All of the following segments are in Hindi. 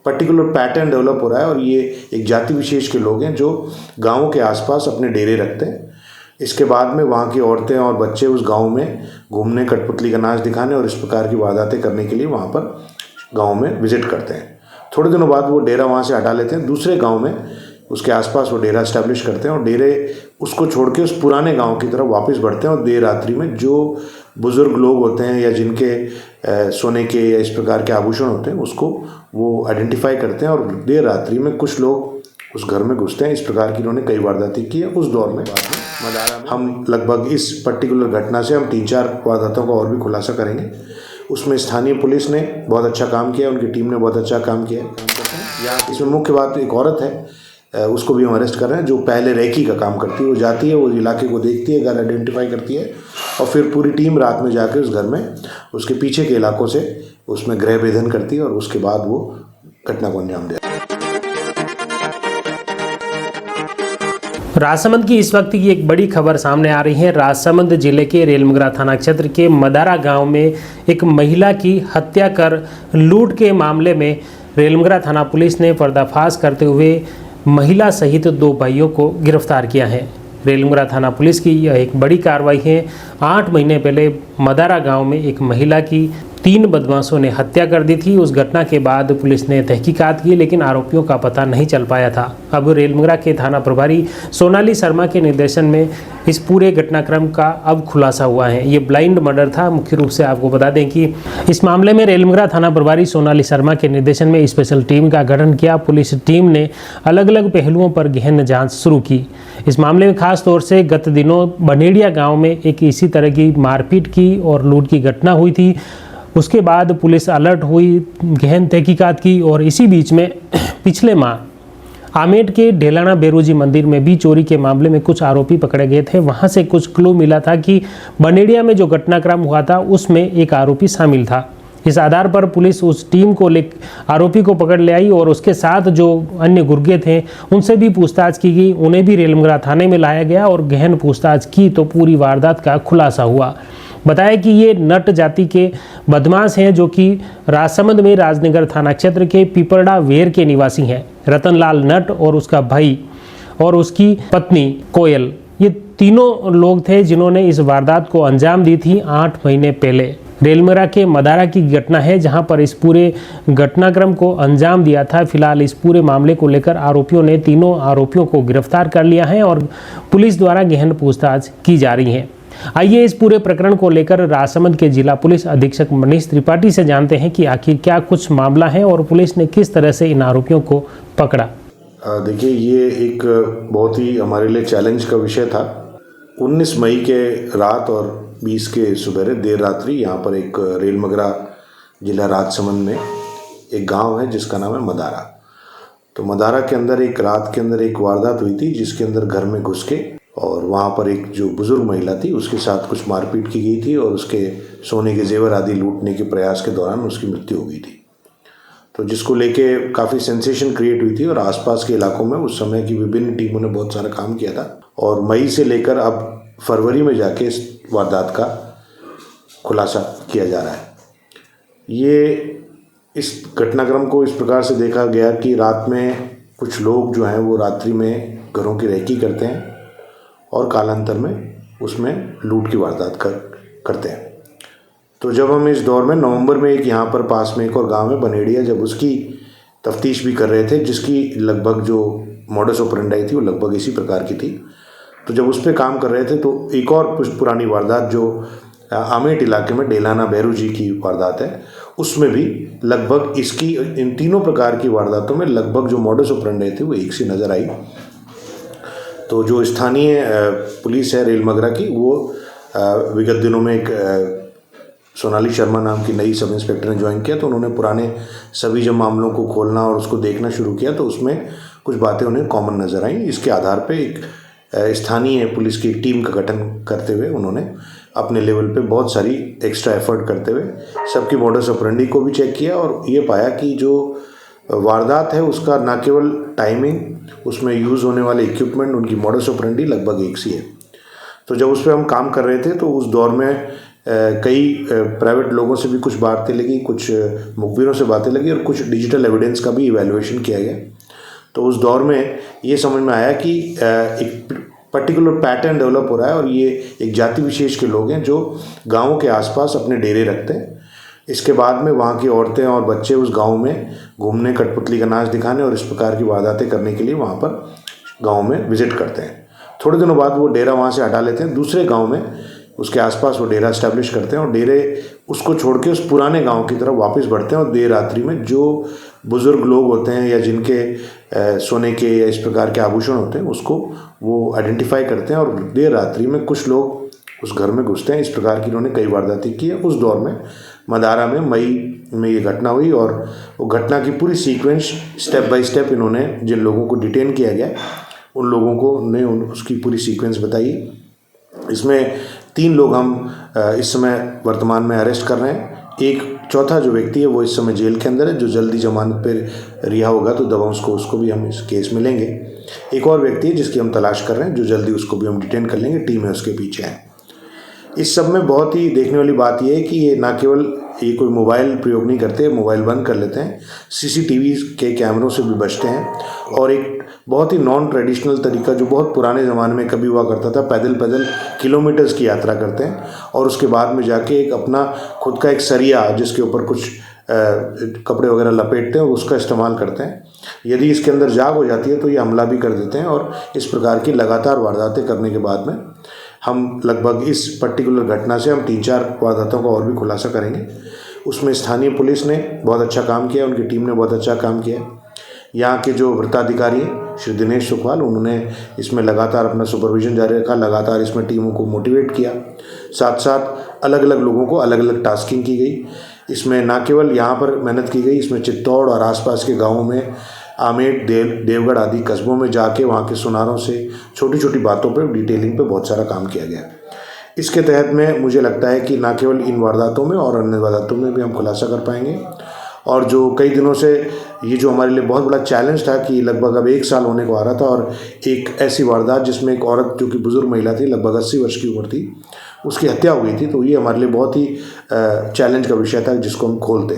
पर्टिकुलर पैटर्न डेवलप हो रहा है और ये एक जाति विशेष के लोग हैं जो गाँवों के आसपास अपने डेरे रखते हैं। इसके बाद में वहाँ की औरतें और बच्चे उस गांव में घूमने, कठपुतली का नाच दिखाने और इस प्रकार की वारदातें करने के लिए वहाँ पर गांव में विजिट करते हैं। थोड़े दिनों बाद वो डेरा वहाँ से हटा लेते हैं, दूसरे गांव में उसके आसपास वो डेरा एस्टेब्लिश करते हैं और डेरे उसको छोड़ के उस पुराने गांव की तरफ वापस बढ़ते हैं और देर रात्रि में जो बुज़ुर्ग लोग होते हैं या जिनके सोने के या इस प्रकार के आभूषण होते हैं उसको वो आइडेंटिफाई करते हैं और देर रात्रि में कुछ लोग उस घर में घुसते हैं। इस प्रकार की इन्होंने कई वारदातें की है उस दौर में। मदारा में हम लगभग इस पर्टिकुलर घटना से हम 3-4 वारदातों का और भी खुलासा करेंगे। उसमें स्थानीय पुलिस ने बहुत अच्छा काम किया, उनकी टीम ने बहुत अच्छा काम किया है। इसमें मुख्य बात एक औरत है, उसको भी हम अरेस्ट कर रहे हैं, जो पहले रेकी का काम करती है। वो जाती है, वो इलाके को देखती है, घर आइडेंटिफाई करती है और फिर पूरी टीम रात में जाकर उस घर में उसके पीछे के इलाकों से उसमें गृह भेदन करती है और उसके बाद वो घटना को अंजाम देती है। राजसमंद की इस वक्त की एक बड़ी खबर सामने आ रही है। राजसमंद जिले के रेलमगरा थाना क्षेत्र के मदारा गांव में एक महिला की हत्या कर लूट के मामले में रेलमगरा थाना पुलिस ने पर्दाफाश करते हुए महिला सहित 2 भाइयों को गिरफ्तार किया है। रेलमगरा थाना पुलिस की यह एक बड़ी कार्रवाई है। 8 महीने पहले मदारा गांव में एक महिला की 3 बदमाशों ने हत्या कर दी थी। उस घटना के बाद पुलिस ने तहकीकात की, लेकिन आरोपियों का पता नहीं चल पाया था। अब रेलमगरा के थाना प्रभारी सोनाली शर्मा के निर्देशन में इस पूरे घटनाक्रम का अब खुलासा हुआ है। ये ब्लाइंड मर्डर था। मुख्य रूप से आपको बता दें कि इस मामले में रेलमगरा थाना प्रभारी सोनाली शर्मा के निर्देशन में स्पेशल टीम का गठन किया। पुलिस टीम ने अलग अलग पहलुओं पर गहन जाँच शुरू की। इस मामले में खास तौर से गत दिनों बनेड़िया गाँव में एक इसी तरह की मारपीट की और लूट की घटना हुई थी। उसके बाद पुलिस अलर्ट हुई, गहन तहकीकात की और इसी बीच में पिछले माह आमेट के ढेलाना बेरोजी मंदिर में भी चोरी के मामले में कुछ आरोपी पकड़े गए थे। वहां से कुछ क्लू मिला था कि बनेड़िया में जो घटनाक्रम हुआ था उसमें एक आरोपी शामिल था। इस आधार पर पुलिस उस टीम को आरोपी को पकड़ ले आई और उसके साथ जो अन्य गुर्गे थे उनसे भी पूछताछ की गई। उन्हें भी रेलमगरा थाने में लाया गया और गहन पूछताछ की तो पूरी वारदात का खुलासा हुआ। बताया कि ये नट जाति के बदमाश हैं जो कि राजसमंद में राजनगर थाना क्षेत्र के पिपरडा वेर के निवासी हैं। रतनलाल नट और उसका भाई और उसकी पत्नी कोयल, ये तीनों लोग थे जिन्होंने इस वारदात को अंजाम दी थी 8 महीने पहले। रेलमगरा के मदारा की घटना है जहां पर इस पूरे घटनाक्रम को अंजाम दिया था। फिलहाल इस पूरे मामले को लेकर आरोपियों ने तीनों आरोपियों को गिरफ्तार कर लिया है और पुलिस द्वारा गहन पूछताछ की जा रही है। आइए इस पूरे प्रकरण को लेकर राजसमंद के जिला पुलिस अधीक्षक मनीष त्रिपाठी से जानते हैं कि आखिर क्या कुछ मामला है और पुलिस ने किस तरह से इन आरोपियों को पकड़ा। देखिए, ये एक बहुत ही हमारे लिए चैलेंज का विषय था। 19 मई के रात और 20 के सुबह देर रात्रि यहाँ पर एक रेलमगरा जिला राजसमंद में एक गांव है जिसका नाम है मदारा। तो मदारा के अंदर एक रात के अंदर एक वारदात हुई थी जिसके अंदर घर में घुस के और वहाँ पर एक जो बुजुर्ग महिला थी उसके साथ कुछ मारपीट की गई थी और उसके सोने के जेवर आदि लूटने के प्रयास के दौरान उसकी मृत्यु हो गई थी। तो जिसको लेके काफ़ी सेंसेशन क्रिएट हुई थी और आसपास के इलाकों में उस समय की विभिन्न टीमों ने बहुत सारा काम किया था और मई से लेकर अब फरवरी में जाके इस वारदात का खुलासा किया जा रहा है। ये इस घटनाक्रम को इस प्रकार से देखा गया कि रात में कुछ लोग जो हैं वो रात्रि में घरों की रेकी करते हैं और कालांतर में उसमें लूट की वारदात करते हैं। तो जब हम इस दौर में नवंबर में एक यहाँ पर पास में एक और गांव है बनेड़िया, जब उसकी तफ्तीश भी कर रहे थे जिसकी लगभग जो मॉडस ऑपरेंडाई थी वो लगभग इसी प्रकार की थी, तो जब उस पर काम कर रहे थे तो एक और पुरानी वारदात जो आमेट इलाके में ढेलाना बेरोजी की वारदात है उसमें भी लगभग इसकी इन तीनों प्रकार की वारदातों में लगभग जो मॉडस ऑपरेंडाई थी वो एक सी नज़र आई। तो जो स्थानीय पुलिस है रेलमगरा की वो विगत दिनों में एक सोनाली शर्मा नाम की नई सब इंस्पेक्टर ने ज्वाइन किया, तो उन्होंने पुराने सभी जब मामलों को खोलना और उसको देखना शुरू किया तो उसमें कुछ बातें उन्हें कॉमन नज़र आई। इसके आधार पे एक स्थानीय पुलिस की एक टीम का गठन करते हुए उन्होंने अपने लेवल पे बहुत सारी एक्स्ट्रा एफर्ट करते हुए सबकी मॉडस ऑपरेंडी को भी चेक किया और ये पाया कि जो वारदात है उसका न केवल टाइमिंग, उसमें यूज़ होने वाले इक्विपमेंट, उनकी मॉडस ऑपरेंडी लगभग एक सी है। तो जब उस पर हम काम कर रहे थे तो उस दौर में कई प्राइवेट लोगों से भी कुछ बातें लगी, कुछ मुखबिरों से बातें लगी और कुछ डिजिटल एविडेंस का भी इवैल्यूएशन किया गया। तो उस दौर में ये समझ में आया कि एक पर्टिकुलर पैटर्न डेवलप हो रहा है और ये एक जाति विशेष के लोग हैं जो गाँव के आसपास अपने डेरे रखते हैं। इसके बाद में वहाँ की औरतें और बच्चे उस गांव में घूमने, कठपुतली का नाच दिखाने और इस प्रकार की वारदातें करने के लिए वहाँ पर गांव में विजिट करते हैं। थोड़े दिनों बाद वो डेरा वहाँ से हटा लेते हैं, दूसरे गांव में उसके आसपास वो डेरा इस्टेब्लिश करते हैं और डेरे उसको छोड़ के उस पुराने गांव की तरफ वापस बढ़ते हैं और देर रात्रि में जो बुज़ुर्ग लोग होते हैं या जिनके सोने के या इस प्रकार के आभूषण होते हैं उसको वो आइडेंटिफाई करते हैं और देर रात्रि में कुछ लोग उस घर में घुसते हैं। इस प्रकार की इन्होंने कई वारदातें की है। उस दौर में मदारा में मई में ये घटना हुई और वो घटना की पूरी सीक्वेंस स्टेप बाय स्टेप इन्होंने जिन लोगों को डिटेन किया गया उन लोगों को ने उसकी पूरी सीक्वेंस बताई। इसमें 3 लोग हम इस समय वर्तमान में अरेस्ट कर रहे हैं। एक चौथा जो व्यक्ति है वो इस समय जेल के अंदर है, जो जल्दी जमानत पर रिहा होगा तो दवा उसको भी हम इस केस में लेंगे। एक और व्यक्ति है जिसकी हम तलाश कर रहे हैं, जो जल्दी उसको भी हम डिटेन कर लेंगे, टीम है उसके पीछे है। इस सब में बहुत ही देखने वाली बात यह है कि ये ना केवल ये कोई मोबाइल प्रयोग नहीं करते, मोबाइल बंद कर लेते हैं, सीसीटीवी के कैमरों से भी बचते हैं और एक बहुत ही नॉन ट्रेडिशनल तरीका जो बहुत पुराने ज़माने में कभी हुआ करता था, पैदल किलोमीटर्स की यात्रा करते हैं और उसके बाद में जाके एक अपना खुद का एक सरिया जिसके ऊपर कुछ कपड़े वगैरह लपेटते हैं और उसका इस्तेमाल करते हैं। यदि इसके अंदर जाग हो जाती है तो ये हमला भी कर देते हैं और इस प्रकार की लगातार वारदातें करने के बाद में हम लगभग इस पर्टिकुलर घटना से हम 3-4 वारदातों का और भी खुलासा करेंगे। उसमें स्थानीय पुलिस ने बहुत अच्छा काम किया, उनकी टीम ने बहुत अच्छा काम किया। यहाँ के जो वृत्ताधिकारी हैं श्री दिनेश सुखवाल, उन्होंने इसमें लगातार अपना सुपरविजन जारी रखा, लगातार इसमें टीमों को मोटिवेट किया। साथ साथ अलग अलग लोगों को अलग अलग टास्किंग की गई। इसमें ना केवल यहाँ पर मेहनत की गई, इसमें चित्तौड़ और आसपास के गाँवों में आमेर, देवगढ़ आदि कस्बों में जाके वहाँ के सुनारों से छोटी छोटी बातों पे डिटेलिंग पे बहुत सारा काम किया गया। इसके तहत में मुझे लगता है कि ना केवल इन वारदातों में और अन्य वारदातों में भी हम खुलासा कर पाएंगे। और जो कई दिनों से ये जो हमारे लिए बहुत बड़ा चैलेंज था कि लगभग अब 1 साल होने को आ रहा था और एक ऐसी वारदात जिसमें एक औरत जो कि बुज़ुर्ग महिला थी, लगभग 80 वर्ष की उम्र थी, उसकी हत्या हो गई थी, तो ये हमारे लिए बहुत ही चैलेंज का विषय था जिसको हम खोलते।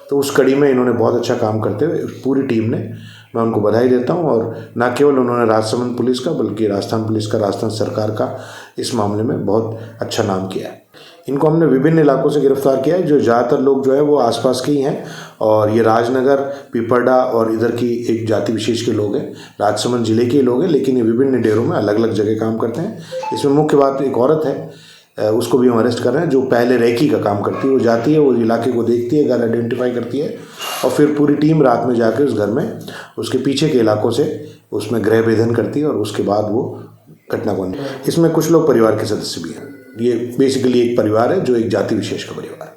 तो उस कड़ी में इन्होंने बहुत अच्छा काम करते हुए पूरी टीम ने, मैं उनको बधाई देता हूं। और न केवल उन्होंने राजसमंद पुलिस का बल्कि राजस्थान पुलिस का, राजस्थान सरकार का इस मामले में बहुत अच्छा नाम किया है। इनको हमने विभिन्न इलाकों से गिरफ्तार किया है, जो ज़्यादातर लोग जो है वो आसपास के ही हैं और ये राजनगर, पिपरडा और इधर की एक जाति विशेष के लोग हैं, राजसमंद जिले के लोग हैं, लेकिन ये विभिन्न डेरों में अलग अलग जगह काम करते हैं। इसमें मुख्य बात एक औरत है, उसको भी हम अरेस्ट कर रहे हैं, जो पहले रेकी का काम करती है। वो जाती है, वो इलाके को देखती है, घर आइडेंटिफाई करती है और फिर पूरी टीम रात में जाके उस घर में उसके पीछे के इलाकों से उसमें गृह भेदन करती है और उसके बाद वो घटना को। इसमें कुछ लोग परिवार के सदस्य भी हैं। ये बेसिकली एक परिवार है जो एक जाति विशेष का परिवार है।